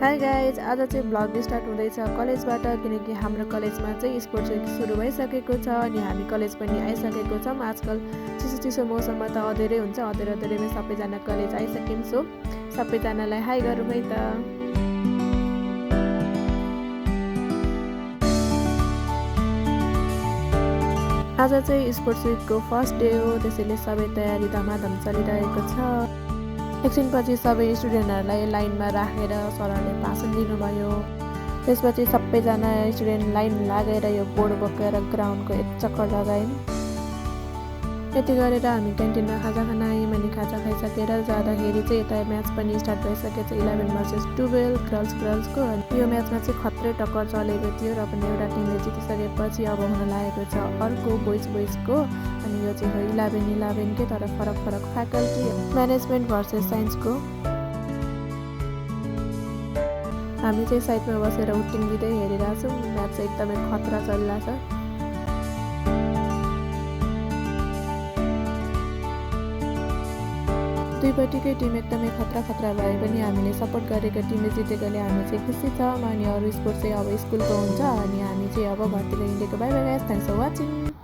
Hi guys, आज चाहिँ vlog start हुँदैछ कलेजबाट, किनकि हाम्रो कलेजमा चाहिँ स्पोर्ट्स विक सुरु भइसकेको छ अनि हामी कलेज पनि आइसकेको छौँ। आजकल चिसो चिसो मौसममा त अँधेरै हुन्छ, अँधेरैमा सबैजना कलेज आइसक्यौँ। सो सबैजनालाई हाई गरौँ है त। आज चाहिँ स्पोर्ट्स विकको फर्स्ट डे हो, त्यसैले सबै तयारी धमाधम चलिरहेको छ। एकछिनपछि सबै स्टुडेन्टहरूलाई लाइनमा राखेर सरहरूले भाषण दिनुभयो। त्यसपछि सबैजना स्टुडेन्ट लाइन लागेर यो बोर्ड बोकेर ग्राउन्डको एक चक्कर लगायौँ। यति गरेर हामी क्यान्टिनमा खाजा खान आयौँ अनि खाजा खाइसकेर जाँदाखेरि चाहिँ यता म्याच पनि स्टार्ट भइसकेको छ, 11 भर्सेस 12 गर्ल्सको। यो म्याचमा चाहिँ खत्रै टक्कर चलेको थियो र पनि एउटा टिमले जितिसकेपछि अब हुन लागेको छ अर्को बोइजको। अनि यो चाहिँ हो 11 के, तर फरक फ्याकल्टी म्यानेजमेन्ट भर्सेस साइन्सको। हामी चाहिँ साइडमा बसेर हुट्टिङ दिँदै हेरिरहेछौँ। म्याच चाहिँ एकदमै खतरा चलिरहेछ। दुईपट्टिकै टिम एकदमै खतरा भए पनि हामीले सपोर्ट गरेको टिमले जितेकोले हामी चाहिँ खुसी छौँ। अनि अरू स्पोर्ट्स चाहिँ अब स्कुलको हुन्छ अनि हामी चाहिँ अब घरतिर हिँडेको। Bye bye guys, thanks for watching.